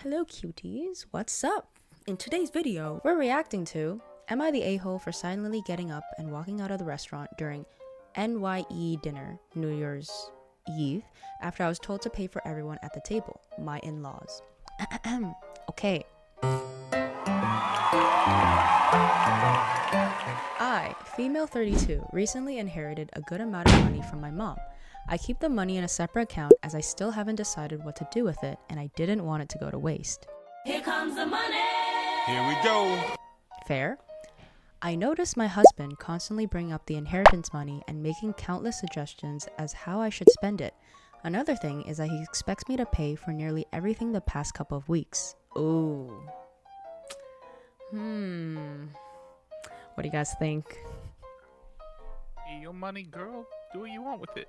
Hello cuties, what's up? In today's video, we're reacting to Am I the a-hole for silently getting up and walking out of the restaurant during NYE dinner, New Year's Eve, after I was told to pay for everyone at the table, my in-laws. Okay. I, female 32, recently inherited a good amount of money from my mom. I keep the money in a separate account as I still haven't decided what to do with it and I didn't want it to go to waste. Here comes the money! Here we go! Fair? I noticed my husband constantly bringing up the inheritance money and making countless suggestions as how I should spend it. Another thing is that he expects me to pay for nearly everything the past couple of weeks. Ooh. What do you guys think? Hey, your money, girl. Do what you want with it.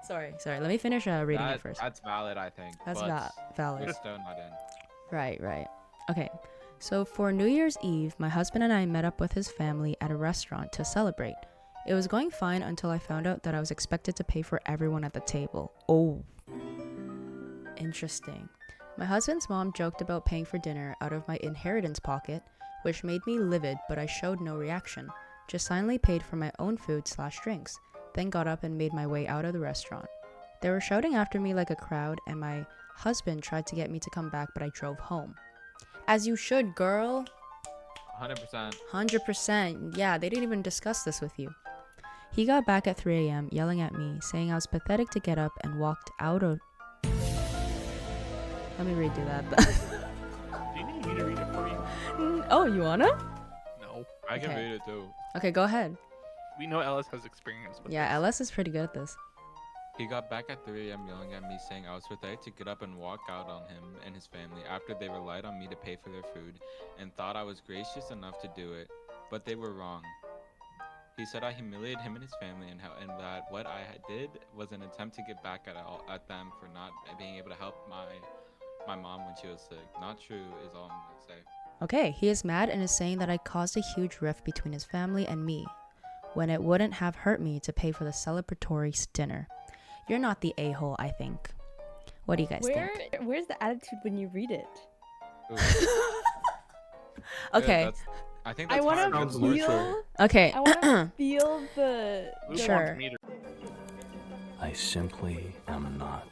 Sorry. Let me finish reading it first. That's valid, I think. That's but valid. We're still not in. Right. Okay, so for New Year's Eve, my husband and I met up with his family at a restaurant to celebrate. It was going fine until I found out that I was expected to pay for everyone at the table. Oh, interesting. My husband's mom joked about paying for dinner out of my inheritance pocket, which made me livid, but I showed no reaction. Just silently paid for my own food/drinks, then got up and made my way out of the restaurant. They were shouting after me like a crowd, and my husband tried to get me to come back, but I drove home. As you should, girl. 100%. 100%. Yeah, they didn't even discuss this with you. He got back at 3 a.m. yelling at me, saying I was pathetic to get up and walked out of... Let me redo that. Do you need me to read it for you? Oh, you wanna? No. I can Okay. read it too. Okay, go ahead. We know Ellis has experience with Yeah, this. LS is pretty good at this. He got back at 3 a.m. yelling at me, saying I was pathetic to get up and walk out on him and his family after they relied on me to pay for their food and thought I was gracious enough to do it, but they were wrong. He said I humiliated him and his family and that what I did was an attempt to get back at them for not being able to help my mom when she was sick. Not true is all I'm gonna say. Okay, he is mad and is saying that I caused a huge rift between his family and me, when it wouldn't have hurt me to pay for the celebratory dinner. You're not the a-hole, I think. What do you guys think? Where's the attitude when you read it? Ooh. Okay. Yeah, I think I that's want hard. to That's feel. Okay. I want to feel the. Luke Sure. wants me to I simply am not.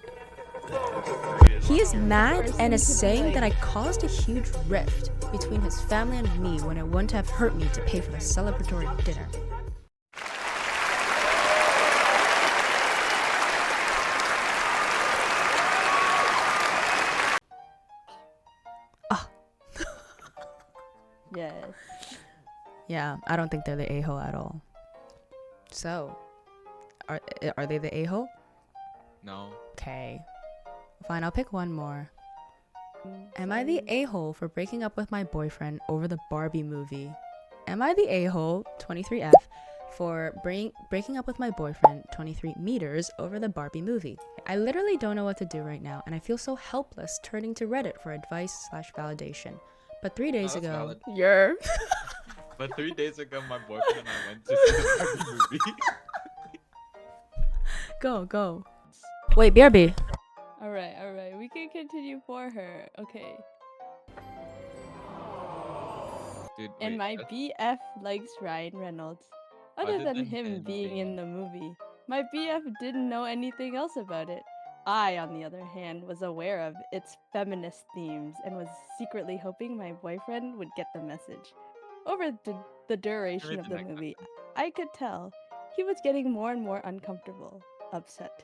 He is mad Person and is to be saying like- that I caused a huge rift between his family and me when it wouldn't have hurt me to pay for the celebratory dinner. Yes. Yeah, I don't think they're the a-hole at all. So, are they the a-hole? No. Okay. Fine, I'll pick one more. Am I the a-hole for breaking up with my boyfriend over the Barbie movie? Am I the a-hole, 23F, for breaking up with my boyfriend, 23 meters, over the Barbie movie? I literally don't know what to do right now, and I feel so helpless turning to Reddit for advice/validation. But 3 days that's ago, valid. But 3 days ago, my boyfriend and I went to see the Barbie movie. Go. Wait, BRB. All right. We can continue for her. Okay. Dude, And wait, my that's- BF likes Ryan Reynolds. Other Other than than him him being being- in the movie, my BF didn't know anything else about it. I, on the other hand, was aware of its feminist themes and was secretly hoping my boyfriend would get the message. Over the duration of the Everything movie, I could tell he was getting more and more uncomfortable, upset,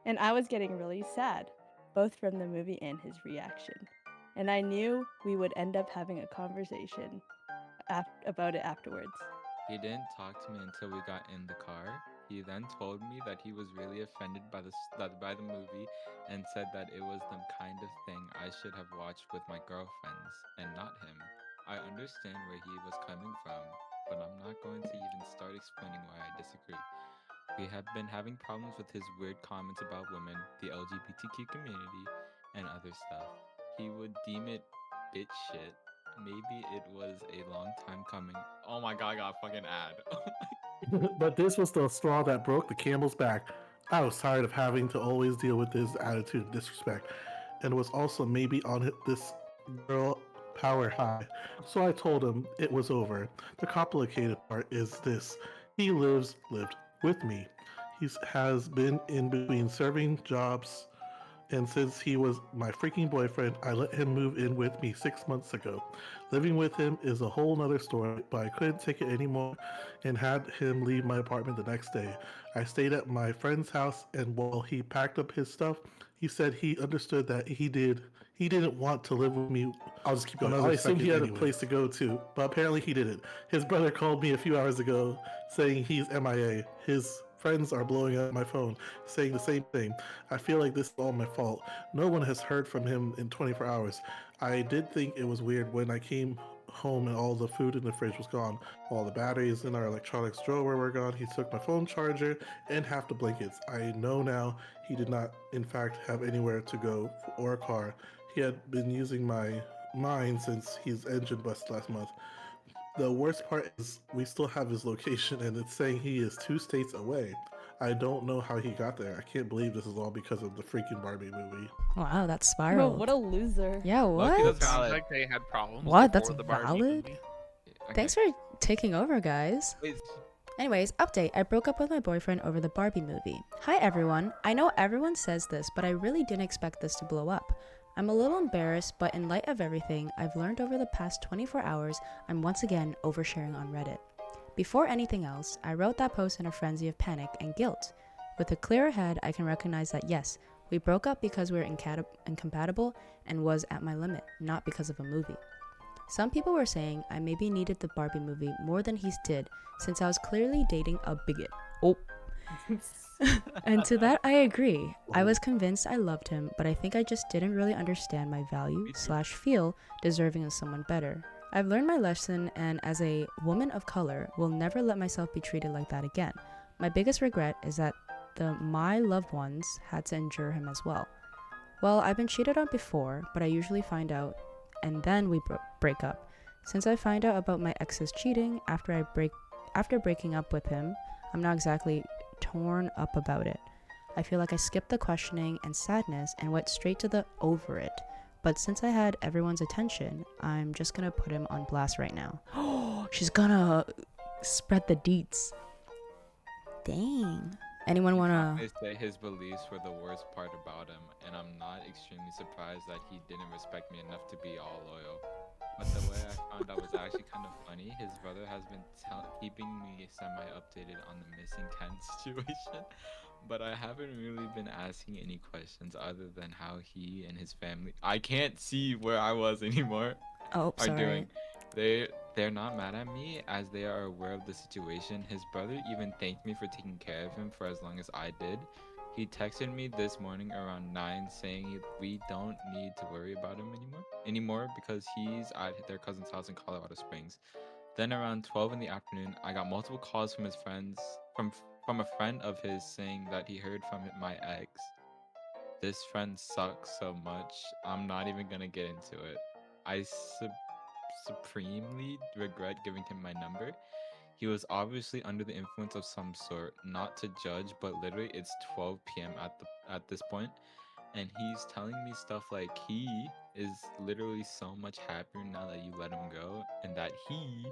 and I was getting really sad, both from the movie and his reaction. And I knew we would end up having a conversation about it afterwards. He didn't talk to me until we got in the car. He then told me that he was really offended by the movie and said that it was the kind of thing I should have watched with my girlfriends and not him. I understand where he was coming from, but I'm not going to even start explaining why I disagree. We have been having problems with his weird comments about women, the LGBTQ community, and other stuff. He would deem it bitch shit. Maybe it was a long time coming. Oh my god, I got a fucking ad. But this was the straw that broke the camel's back. I was tired of having to always deal with his attitude and disrespect. and was also maybe on this girl power high. So I told him it was over. The complicated part is this: he lived with me. He has been in between serving jobs, and since he was my freaking boyfriend, I let him move in with me 6 months ago. Living with him is a whole nother story, but I couldn't take it anymore and had him leave my apartment the next day. I stayed at my friend's house, and while he packed up his stuff, he said he understood that he didn't want to live with me. I'll just keep going. I assumed he had a place to go to, but apparently he didn't. His brother called me a few hours ago saying he's MIA. His friends are blowing up my phone saying the same thing. I feel like this is all my fault. No one has heard from him in 24 hours. I did think it was weird when I came home and all the food in the fridge was gone. All the batteries in our electronics drawer were gone. He took my phone charger and half the blankets. I know now he did not, in fact, have anywhere to go or a car. He had been using mine since his engine busted last month. The worst part is we still have his location and it's saying he is 2 states away. I don't know how he got there. I can't believe this is all because of the freaking Barbie movie. Wow, that's Bro, spiraled. what a loser. Yeah, Loki, what? that's Sounds valid. like they had problems. What? That's before the Barbie valid? movie. Okay. Thanks for taking over, guys. Wait, Anyways, update. I broke up with my boyfriend over the Barbie movie. Hi everyone. I know everyone says this, but I really didn't expect this to blow up. I'm a little embarrassed, but in light of everything I've learned over the past 24 hours, I'm once again oversharing on Reddit. Before anything else, I wrote that post in a frenzy of panic and guilt. With a clearer head, I can recognize that yes, we broke up because we were incompatible and was at my limit, not because of a movie. Some people were saying I maybe needed the Barbie movie more than he did, since I was clearly dating a bigot. Oh. And to that I agree. I was convinced I loved him, but I think I just didn't really understand my value / feel deserving of someone better. I've learned my lesson, and as a woman of color, will never let myself be treated like that again. My biggest regret is that my loved ones had to endure him as well. Well, I've been cheated on before, but I usually find out and then we break up. Since I find out about my ex's cheating after breaking up with him, I'm not exactly torn up about it. I feel like I skipped the questioning and sadness and went straight to the over it. But since I had everyone's attention, I'm just gonna put him on blast right now. Oh, she's gonna spread the deets. Dang. Anyone wanna... They say his beliefs were the worst part about him, and I'm not extremely surprised that he didn't respect me enough to be all loyal. But the way I found out was actually kind of funny. His brother has been keeping me semi-updated on the missing Ken situation, but I haven't really been asking any questions other than how he and his family— I can't see where I was anymore— Oh, are sorry. doing. They're not mad at me as they are aware of the situation. His brother even thanked me for taking care of him for as long as I did. He texted me this morning around 9 saying we don't need to worry about him anymore because he's at their cousin's house in Colorado Springs. Then around 12 in the afternoon, I got multiple calls from his friends from a friend of his saying that he heard from my ex. This friend sucks so much. I'm not even gonna get into it. I supremely regret giving him my number. He was obviously under the influence of some sort, not to judge, but literally it's 12 p.m. at this point, and he's telling me stuff like he is literally so much happier now that you let him go, and that he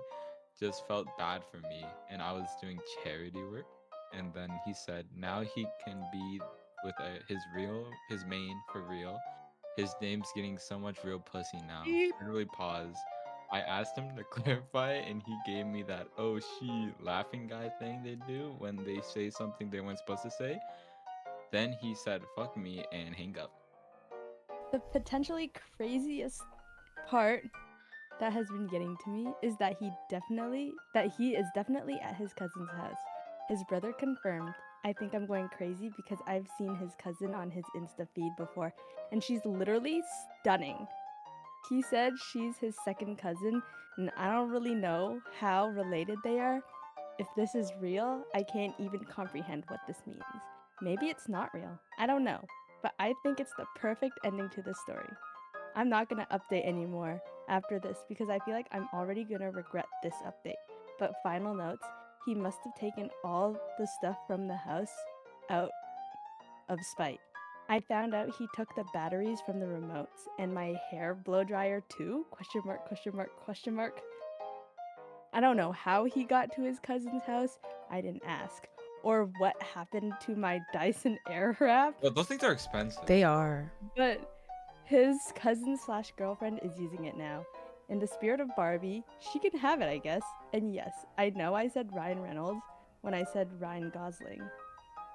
just felt bad for me and I was doing charity work. And then he said now he can be with his main for real. His name's getting so much real pussy now. Beep. Literally pause. I asked him to clarify and he gave me that oh she laughing guy thing they do when they say something they weren't supposed to say. Then he said fuck me and hang up. The potentially craziest part that has been getting to me is that he is definitely at his cousin's house. His brother confirmed. I think I'm going crazy because I've seen his cousin on his Insta feed before, and she's literally stunning. He said she's his second cousin, and I don't really know how related they are. If this is real, I can't even comprehend what this means. Maybe it's not real. I don't know. But I think it's the perfect ending to this story. I'm not gonna update anymore after this because I feel like I'm already gonna regret this update. But final notes, he must have taken all the stuff from the house out of spite. I found out he took the batteries from the remotes and my hair blow dryer too? Question mark, question mark, question mark. I don't know how he got to his cousin's house. I didn't ask. Or what happened to my Dyson Airwrap. Well, those things are expensive. They are. But his cousin slash girlfriend is using it now. In the spirit of Barbie, she can have it, I guess. And yes, I know I said Ryan Reynolds when I said Ryan Gosling.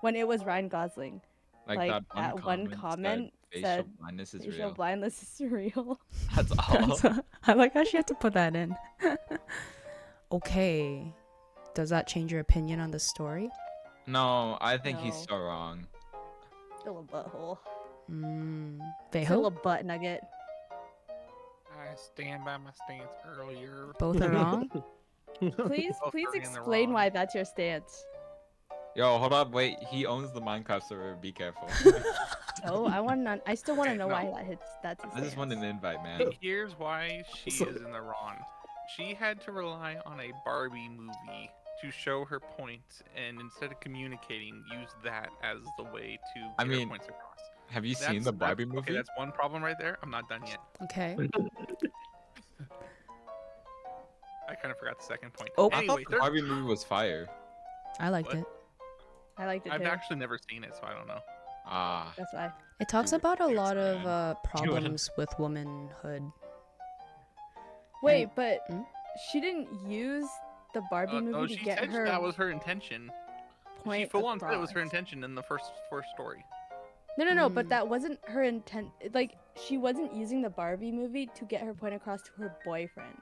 When it was Ryan Gosling. Like that one comment said said facial blindness is facial real. blindness is real. That's all. I like how she had to put that in. Okay. Does that change your opinion on the story? No, I think he's No. so wrong. Still a butthole. Beho? Still a butt nugget. I stand by my stance earlier. Both are wrong? Please Both are in the explain wrong. why that's your stance. Yo, hold up, wait. He owns the Minecraft server. Be careful. Oh, I still want to Okay, know no. why that's his I just wanted an stance. invite, man. Here's why she So- is in the wrong. She had to rely on a Barbie movie to show her point, and instead of communicating, use that as the way to get I her mean, points across. Have you seen the Barbie movie? Okay, that's one problem right there. I'm not done yet. Okay. I kind of forgot the second point. Oh. I Anyway, thought the Barbie movie was fire. I liked What? it. I liked it I've too. actually never seen it, so I don't know. Ah, That's why. It talks Dude, about a thanks, lot of man. problems with womanhood. Wait, but Hmm? she didn't use the Barbie movie No, to she get said her that was her intention. point She full on said it was her across. intention in the first story. No, but Mm. that wasn't her intent. Like, she wasn't using the Barbie movie to get her point across to her boyfriend.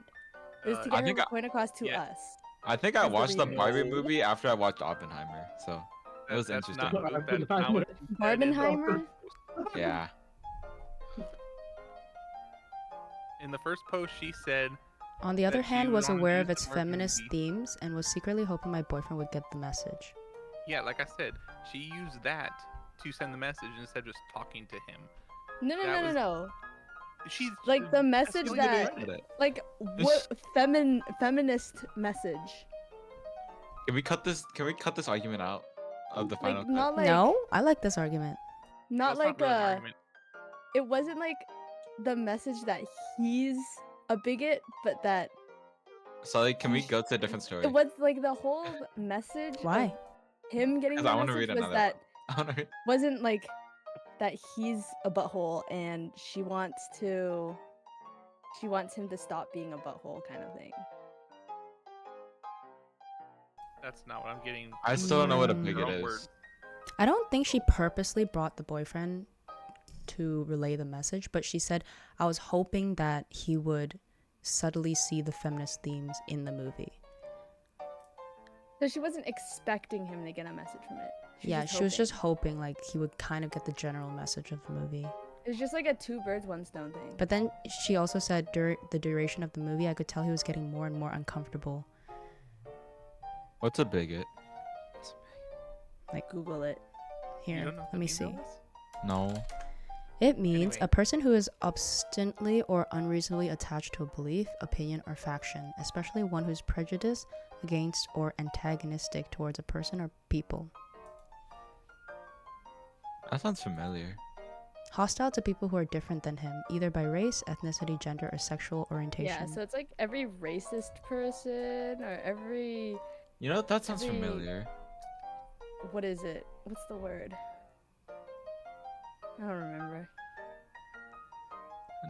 It was to I get think her point across to yeah. us. I think I That's the watched the reason. Barbie movie after I watched Oppenheimer, so it was That's interesting. Not, that's not what she said in the Barbenheimer? first- Yeah. In the first post, she said, On the other that she hand, was was gonna aware use of the its Barbie feminist movie. themes and was secretly hoping my boyfriend would get the message. yeah, like I said, she used that to send the message instead of just talking to him. That was- No. She's Like, the message stealing that- credit. Like, what feminist message? Can we cut this? Can we cut this argument out of the final? Like, not like No, I like this argument. not That's like really an argument. it wasn't like the message that he's a bigot, but that So like, can we go to a different story? it was like the whole message Why? of him getting 'Cause the I wanna message read was another that I wanna read- wasn't like that he's a butthole and she wants him to stop being a butthole kind of thing. That's not what I'm getting. I still don't know what a Mm. bigot Your own is. words. I don't think she purposely brought the boyfriend to relay the message, but she said, I was hoping that he would subtly see the feminist themes in the movie. So she wasn't expecting him to get a message from it. She was just hoping like he would kind of get the general message of the movie. It was just like a two birds, one stone thing. But then she also said during the duration of the movie, I could tell he was getting more and more uncomfortable. What's a bigot? Google it. You Here, don't know what let me the see. meaning of this? No. It means Anyway. a person who is obstinately or unreasonably attached to a belief, opinion, or faction, especially one who's prejudiced against or antagonistic towards a person or people. That sounds familiar. Hostile to people who are different than him, either by race, ethnicity, gender, or sexual orientation. Yeah, so it's like every racist person or every You know, that sounds Every- familiar. what is it? What's the word? I don't remember.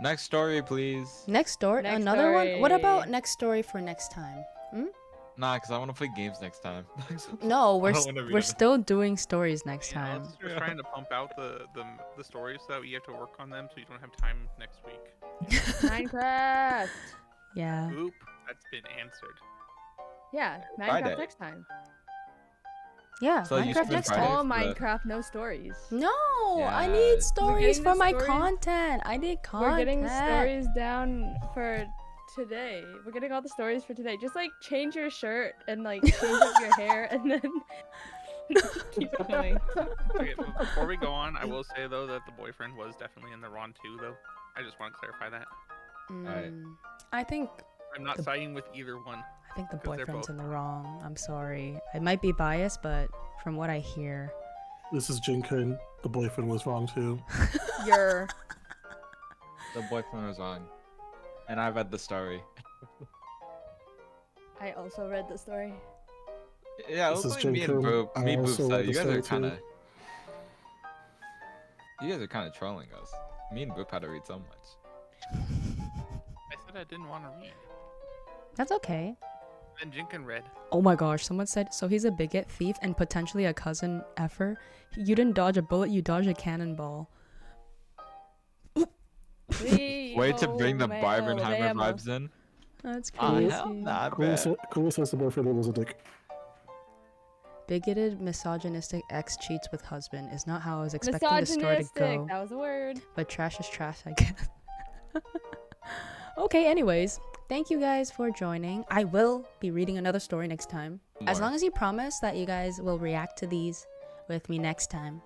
Next story, please. Next story, Next another one. What about story. next story for next time? Nah, cause I want to play games next time. No, I don't wanna read we're it. still doing stories next You know, time. it's just trying to pump out the stories so that you have to work on them so you don't have time next week. Minecraft. Yeah. Oop, that's been answered. Yeah, Minecraft Friday. next time. Yeah. So you Minecraft spend next Friday time. All for the- Minecraft, no stories. No, I Yeah. need stories getting for the my stories- content. I need content. We're getting stories down for today. We're getting all the stories for today. Just like change your shirt and like change up your hair and then keep it going. Okay, before we go on, I will say though that the boyfriend was definitely in the wrong too, though. I just want to clarify that. Alright. I think I'm not The- siding with either one. the 'Cause they're boyfriend's both in the wrong. I'm sorry. I might be biased, but from what I hear, This is Jinkun. the boyfriend was wrong too. You're. The boyfriend was wrong. And I read the story. I also read the story. Yeah, it This was is like me and Jinko. Boop. Me and Boop also said read you the guys are story kind too. of. You guys are kind of trolling us. Me and Boop had to read so much. I said I didn't want to read. That's okay. Then Jinkin read. Oh my gosh, someone said, so he's a bigot, thief, and potentially a cousin effer. You didn't dodge a bullet, you dodged a cannonball. Way to bring the Barbenheimer vibes in. That's Oh, crazy. hell nah, Cool says the boyfriend was a dick. Bigoted, misogynistic ex cheats with husband is not how I was expecting the story to Misogynistic. go. That was a word. But trash is trash, I guess. Okay, anyways, thank you guys for joining. I will be reading another story next time. As long as you promise that you guys will react to these with me next time.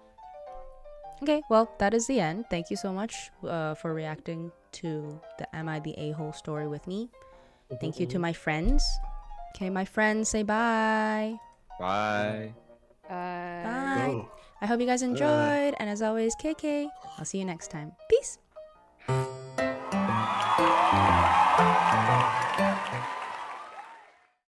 Okay, well, that is the end. Thank you so much for reacting to the Am I the A-hole story with me. Thank you to my friends. Okay, my friends, say bye. Bye. Bye. Oh. I hope you guys enjoyed. And as always, KK, I'll see you next time. Peace.